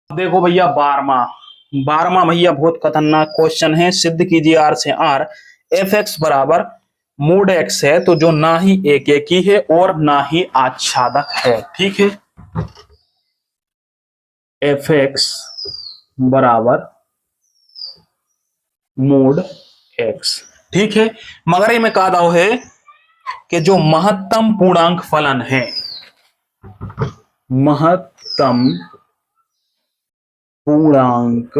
देखो भैया 12वां भैया बहुत खतरनाक क्वेश्चन है। सिद्ध कीजिए आर से आर एफ एक्स बराबर मोड एक्स है तो जो ना ही एक ही है और ना ही आच्छादक है। ठीक है, एफ एक्स बराबर मोड एक्स। ठीक है, मगर ये में कहा दाव है कि जो महत्तम पूर्णांक फलन है, महत्तम पूर्णांक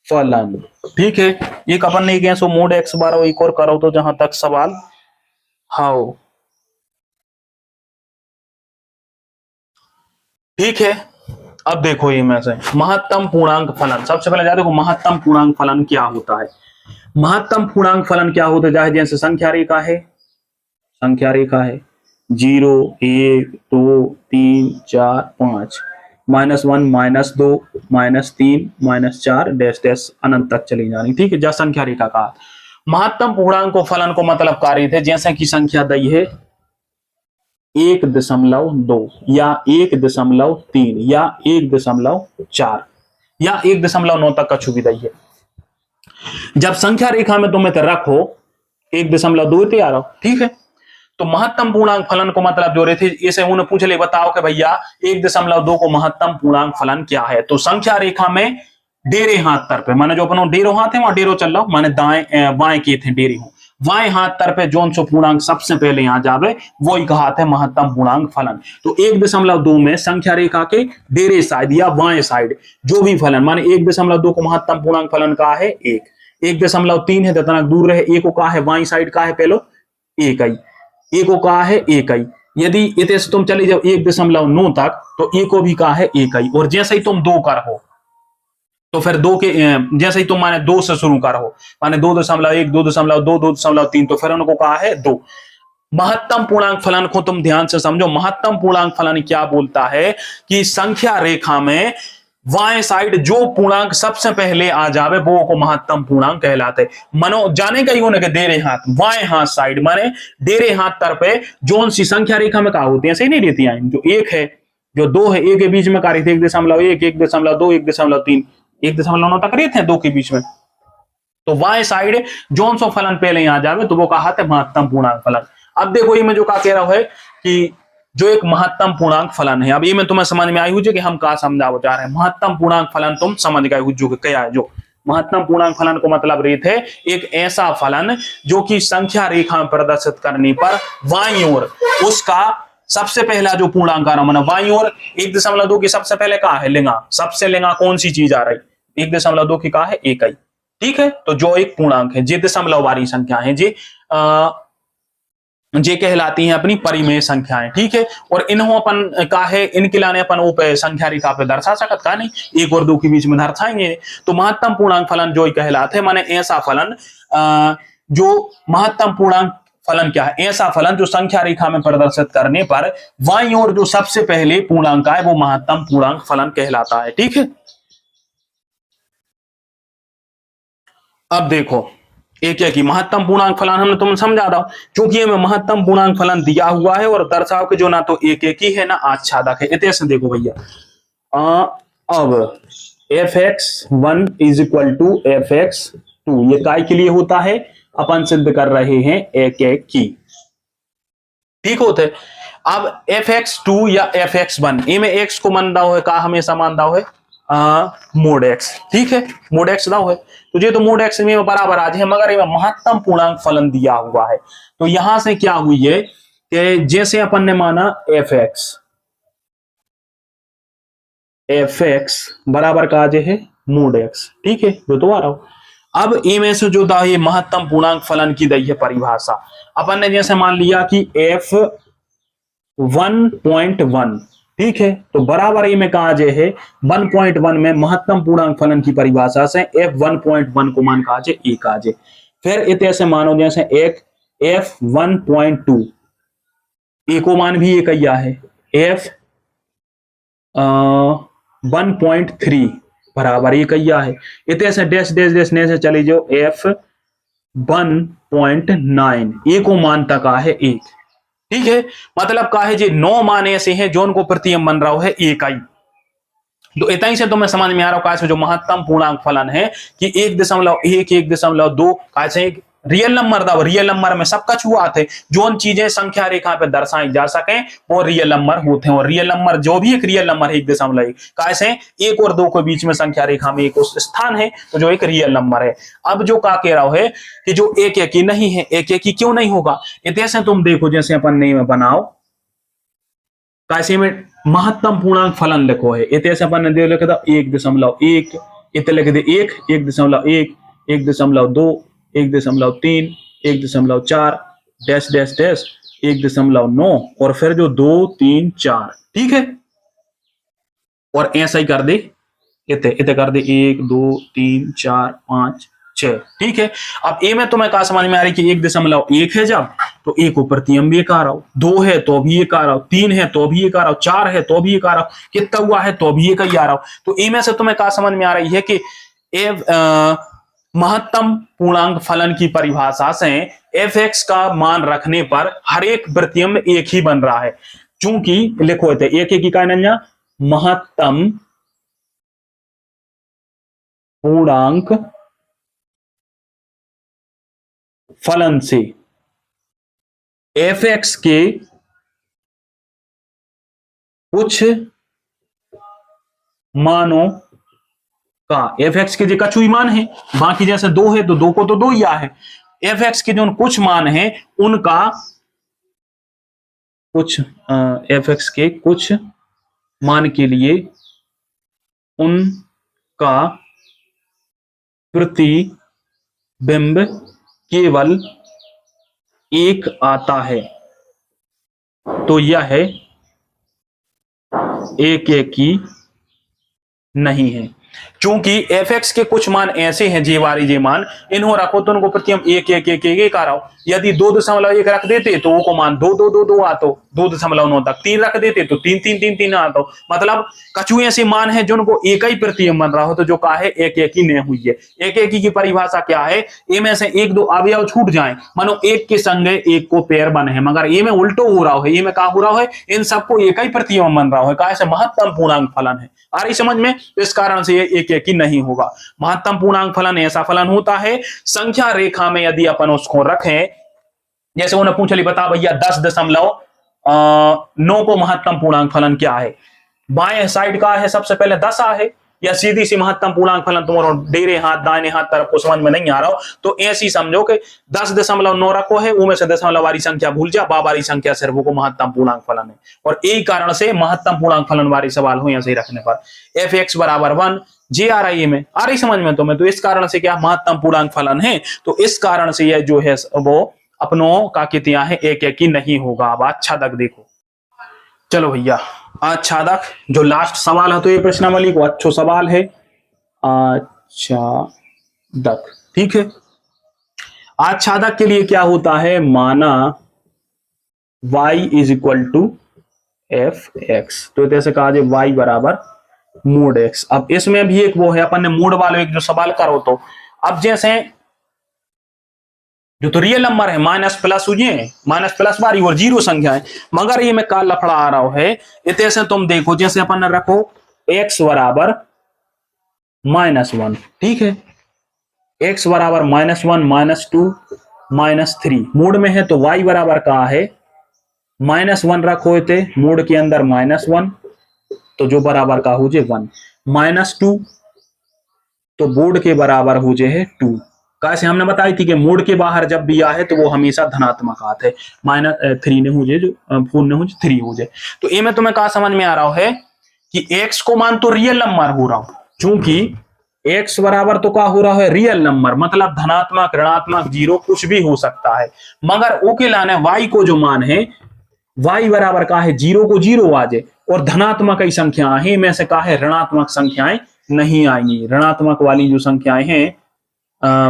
फलन, ठीक है, एक अपन नहीं कहें सो मोड एक्स बार एक और करो तो जहां तक सवाल हाउ। ठीक है, अब देखो ये में से महत्तम पूर्णांक फलन, सबसे पहले देखो महत्तम पूर्णांक फलन क्या होता है। महत्तम पूर्णांक फलन क्या होता है, जैसे संख्या रेखा है, संख्या रेखा है 0 1 2 3 4 5 -1 -2 -3 -4 डैश डैश अनंत तक चली जानी। ठीक है, जहां संख्या रेखा का महत्तम पूर्णांक को फलन को मतलब कार्य थे, जैसे कि संख्या दी है 1.2 या 1.3 या 1.4 या 1.9 तक का छुपी दी है। जब संख्या रेखा में तुम्हें रखो 1.2 तैयार हो। ठीक है, तो महत्तम पूर्णांक फलन को मतलब जो रहे थे इसे उन्हें पूछ ले, बताओ कि भैया 1.2 को महत्तम पूर्णांक फलन क्या है। तो संख्या रेखा में डेरे हाथ तर पे, माने जो अपन डेरो हाथ है वहां डेरो चल रहा हो, माने दाएं बाएं के थे डेरे हो, बाएं हाथ तर पे जोन सो पूर्णांक सबसे पहले यहां जावे वो ही कहा था महत्तम पूर्णांक फलन। तो 1.2 में संख्या रेखा के डेरे साइड या बाएं साइड जो भी फलन, माने 1.2 को महत्तम पूर्णांक फलन कहा है 1.3 है तो दूर रहे, एक को कहा है बाई साइड का है पहलो एक ही, एक को कहा है एक ही। यदि इतने तुम चले जाओ 1.9 तक तो एक को भी कहा है एक ही, और जैसे ही तुम 2 कर हो तो फिर 2 के जैसे ही तुम माने 2 से शुरू कर हो, माने 2.1 2.2 2.3 तो फिर उनको कहा है 2। महत्तम पूर्णांक फलन को तुम ध्यान से समझो, महत्तम पूर्णांक फलन क्या बोलता है कि संख्या रेखा में वाएं साइड जो पूर्णांक सबसे पहले आ जावे वो को महत्तम पूर्णांक कहलाते। मनो जाने का ही के डेरे हाथ वाएं हाथ साइड माने डेरे हाथ तर पे जोन सी संख्या रेखा में कहा होती है सही नहीं रहती है, जो 1 है जो 2 है, 1 के बीच में कार्य थे 1.1 1.2 1.3 1.9 तक रहते हैं 2 के बीच में, तो वाएं साइड जोन सो फलन पहले यहां जावे तो वो कहा था महत्तम पूर्णांक फलन। अब देखो ये मैं जो कहा कह रहा है कि जो एक महत्तम पूर्णांक फलन है, अब ये मैं तुम्हें समझ में आई हूं कि हम कहा समझाओ जा रहे हैं। महत्तम पूर्णांक फलन तुम समझ गए हो जो क्या है। जो महत्तम पूर्णांक फलन को मतलब रीत है एक ऐसा फलन जो कि संख्या रेखा में प्रदर्शित करने पर वाई ओर उसका सबसे पहला जो पूर्णांक आ रहा है वाई ओर 1.2 की सबसे पहले कहा है लिंगा, सबसे लिंगा कौन सी चीज आ रही 1.2 की कहा है एक ही। ठीक है, तो जो एक पूर्णांक है जे दशमलव वाली संख्या है जे कहलाती हैं अपनी परिमेय संख्याएं। ठीक है, और इन्हों अपन का है इनके लाने अपन ऊपर संख्या रेखा पे दर्शा सकत का नहीं, 1 और 2 के बीच में दर्शाएंगे। तो महत्तम पूर्णांक फलन जो कहलाते हैं माने ऐसा फलन जो महत्तम पूर्णांक फलन क्या है, ऐसा फलन जो संख्या रेखा में प्रदर्शित करने पर वाई ओर जो सबसे पहले पूर्णांक है वो महत्तम पूर्णांक फलन कहलाता है। ठीक है, अब देखो एक है कि महत्तम पूर्णांक फलन हमने तुम समझा दो, क्योंकि में महत्तम पूर्णांक फलन दिया हुआ है और दर्शाओ के जो ना तो एक ही है ना आच्छादक है। इतने से देखो भैया अब fx1 is equal to fx2 ये काय के लिए होता है, अपन सिद्ध कर रहे हैं एक की। ठीक होते, अब fx2 या fx1 इनमें x को मान दाव है का हमेशा मान दाव है मोड एक्स। ठीक है, मोड एक्स दाव है तो ये तो मोड एक्स में बराबर आ जाए, मगर ये महत्तम पूर्णांक फलन दिया हुआ है। तो यहां से क्या हुई है कि जैसे अपन ने माना fx बराबर का आज है मोड एक्स। ठीक है, जो तो आ रहा हो। अब इनमें से जो दा ये महत्तम पूर्णांक फलन की दी है परिभाषा, अपन ने जैसे मान लिया कि f1.1 ठीक है, तो बराबर ये में कहा जाए है 1.1 में महत्तम पूर्णांक फलन की परिभाषा से f1.1 को मान कहा जाए एक आ जाए। फिर इतने से मानो जैसे एक f1.2 ए को मान भी एक या है f1.3 बराबर एक या है। इतने से डैश डैश डैश ने से चली जाओ f1.9 ए को मान तक आ है एक। ठीक है, मतलब का है जी 9 मान ऐसे हैं जो उनको प्रतीयम बन रहा है एक ही। तो इतना ही से तुम्हें समझ में आ रहा है जो महत्तम पूर्णांक फलन है कि 1.1 1.2 कैसे एक रियल नंबर था, रियल नंबर में सब कुछ हुआ थे जो चीजें संख्या रेखा पे दर्शाई जा सके वो रियल नंबर होते हैं। और रियल नंबर जो भी एक रियल नंबर है 1.1 कैसे 1 और 2 के बीच में संख्या रेखा में एक स्थान है तो जो एक रियल नंबर है। अब जो का कह रहा है कि जो एक ही नहीं है, एक ही क्यों नहीं होगा, इतने तुम देखो जैसे अपन ने बनाओ कैसे में महत्तम पूर्णांक फलन लिखो है, इतने अपन ने दे लिखा था 1.1, इतने लिखे थे 1, 1.1, 1.2, 1.3, 1.4 डैश डैश डैश 1.9 और फिर जो 2 3 4, ठीक है। और ऐसा ही कर दे, इतने इतने कर दे 1 2 3 4 5 6, ठीक है। अब ए में तुम्हें कहा समझ में आ रही कि 1.1 है जब तो एक ऊपर तीन भी एक आ रहा हो, 2 है तो भी एक आ रहा हो, 3 है तो भी एक आ रहा हो, 4 है तो भी एक आ रहा हो, कितना हुआ है तो भी एक ही आ रहा हो। तो ए में से तुम्हें कहा समझ में आ रही है कि महत्तम पूर्णांक फलन की परिभाषा से f(x) का मान रखने पर हर एक प्रतिबिंब एक ही बन रहा है। चूंकि लिखो थे एक एक इकाई नंजा महत्तम पूर्णांक फलन से f(x) के कुछ मानों का f(x) के जो कछु ही मान है, बाकी जैसे 2 है तो 2 को तो 2 ही आ है, f(x) के जो कुछ मान है उनका कुछ f(x) के कुछ मान के लिए उनका प्रतिबिंब केवल एक आता है तो यह है एक ही नहीं है। क्योंकि f(x) के कुछ मान ऐसे हैं जे वारी जे मान इन्हों रखो तो उनको प्रतिबिंब एक एक एक एक आ रहा हो। यदि 2.1 रख देते तो वो को मान 2 2 2 2 आतो, 2.9 तक 3 रख देते तो 3 3 3 3 आतो। मतलब कछु ऐसे मान है जिनको एक ही प्रतिबिंब बन रहा हो तो जो कहा है एक एक ही नहीं हुई है। एक एक की परिभाषा क्या है, ए में से 1 2 अवयव छूट जाए मानो एक के संगे एक को पेयर बने हैं, मगर ए में उल्टो हो रहा है, ए में क्या हो रहा है इन सबको एक ही प्रतिबिंब बन रहा है, कहा से महत्तम पूर्णांक फलन है। आ रही समझ में? तो इस कारण से ये एक एक ही नहीं होगा। महत्तम पूर्णांक फलन ऐसा फलन होता है संख्या रेखा में यदि अपन उसको रखें, जैसे उन्हें पूछ ली बता भैया 10.9 को महत्तम पूर्णांक फलन क्या है, बाएं साइड का है सबसे पहले 10 है, या सीधी सी महत्तम पूर्णांक फलन तुम्हारा डेरे हाथ दाहिने हाथ तरफ को समझ में नहीं आ रहा हो तो ऐसी समझो कि 10.9 रखो है, उनमें से दशमलव वाली संख्या भूल जा, बाबारी संख्या सिर्फ वो को महत्तम पूर्णांक फलन है। और यही कारण से महत्तम पूर्णांक फलन वाली सवाल हो ऐसे ही रखने पर f(x) = 1 जे आ रही है में आ रही समझ में तुम्हें, तो इस कारण से क्या महत्तम पूर्णांक फलन है, तो इस कारण से यह जो है वो अपनों का कितना है एक एक ही नहीं होगा। अब अच्छा तक देखो, चलो भैया अच्छा तक जो लास्ट सवाल है तो ये प्रश्नावली को अच्छो सवाल है अच्छा तक, ठीक है। अच्छा तक के लिए क्या होता है, माना y = f(x), तो जैसे कहा जाए y = mod x। अब इसमें भी एक वो है अपन ने मोड वाले एक जो सवाल करो, तो अब जैसे जो तो रियल नंबर है माइनस प्लस हुए माइनस प्लस वाली और 0 संख्या है, मगर ये में का लफड़ा आ रहा है इतने से तुम देखो जैसे अपन ने रखो x = -1, ठीक है, x = -1 -2 -3 मोड में है तो y बराबर का है -1 रखो थे मोड के अंदर -1 तो जो बराबर का हो जाए 1 -2 तो बोर्ड के बराबर हो जाए 2। कैसे हमने बताई थी कि मोड के बाहर जब भी आ है तो वो हमेशा धनात्मक आते हैं, -3 ने हो जाए जो 4 ने हो जाए 3 हो जाए। तो ये में तुम्हें कहा समझ में आ रहा है कि x को मान तो रियल नंबर हो रहा हूं, चूंकि x बराबर तो क्या हो रहा है रियल नंबर, मतलब धनात्मक ऋणात्मक 0 कुछ भी हो सकता है, मगर ओ के लाने y को जो मान है y बराबर का है 0 को 0 आ जाए और धनात्मक ही संख्या है में से कहा है ऋणात्मक संख्याएं नहीं आएंगी, ऋणात्मक वाली जो संख्याएं हैं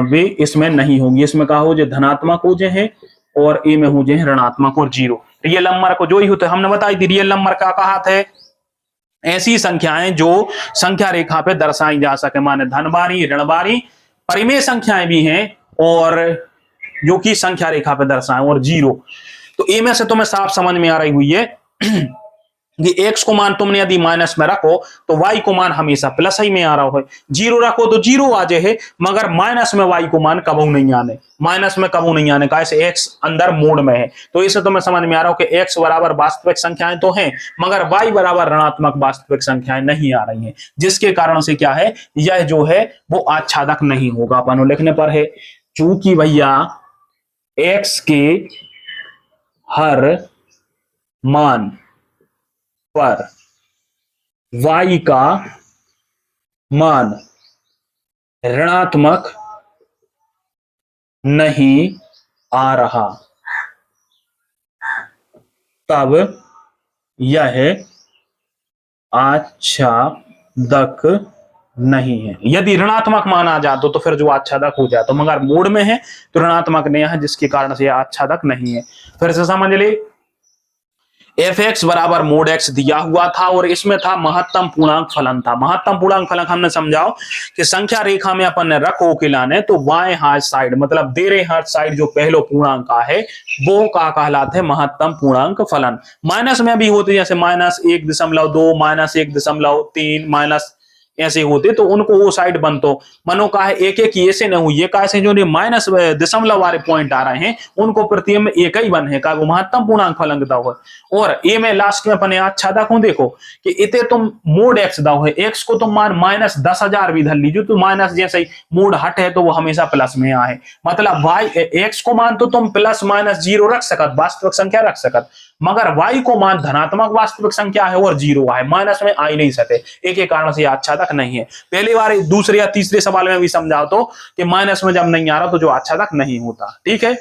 वे इसमें नहीं होंगी, इसमें कहा हो जो धनात्मक हो जाए हैं और ए में हो जाए ऋणात्मक और 0। रियल नंबर को जो ही होता है हमने बताई थी, रियल नंबर का कहा था ऐसी संख्याएं जो संख्या रेखा पे दर्शाई जा सके, माने धनबारी ऋणबारी परिमेय संख्याएं भी हैं और जो कि संख्या रेखा पे दर्शाएं और 0। तो ए में से तुम्हें साफ समझ में आ रही हुई है कि x को मान तुमने यदि माइनस में रखो तो y को मान हमेशा प्लस ही में आ रहा है, जीरो रखो तो जीरो आ जाए, मगर माइनस में y को मान कबू नहीं आने, माइनस में कबू नहीं आने का, ऐसे x अंदर मोड में है। तो इसे तुम्हें समझ में आ रहा हो कि x बराबर वास्तविक संख्याएं तो हैं मगर y बराबर ऋणात्मक वास्तविक संख्याएं नहीं आ रही हैं, जिसके कारण से क्या है, यह जो है वो आच्छादक नहीं होगा। अपन लिखने पर है चूंकि भैया x के हर मान पर y का मान ऋणात्मक नहीं आ रहा, तब यह आच्छादक नहीं है। यदि ऋणात्मक मान आ जाए तो फिर जो आच्छादक हो जाए, तो मगर मोड में है तो ऋणात्मक नहीं है, जिसके कारण से यह आच्छादक नहीं है। फिर से समझ ले, f(x) बराबर मोड x दिया हुआ था और इसमें था महत्तम पूर्णांक फलन था। महत्तम पूर्णांक फलन हमने समझाओ कि संख्या रेखा में अपन ने रखो के लाने तो बाएं हाथ साइड मतलब दे रहे हाथ साइड जो पहलो पूर्णांक का है वो का कहलाते हैं महत्तम पूर्णांक फलन। माइनस में भी होते जैसे -1.2 -1.3 माइनस ऐसे होते तो उनको वो साइड बनतो, मनो का है एक एक ऐसे न हुई, ये कैसे जो माइनस दशमलव वाले पॉइंट आ रहे हैं उनको प्रत्यय में एक ही बन है का वो महत्तम पूर्णांक फलन दाव है। और ए में लास्ट में अपने आच्छादक हूं, देखो कि इते तुम मोड x दाव है, x को तुम मान -10,000 भी धर लीजिए तो माइनस जैसे ही मोड हट है तो वो हमेशा प्लस में आए, मतलब x को मान तो तुम प्लस माइनस जीरो रख सकत, वास्तविक संख्या रख सकत, मगर y को मान धनात्मक वास्तविक संख्या है और जीरो है, माइनस में आ ही नहीं सके, एक एक कारण से आच्छादक नहीं है। पहली बार दूसरे या तीसरे सवाल में भी समझाओ तो कि माइनस में जब नहीं आ रहा तो जो आच्छादक नहीं होता। ठीक है।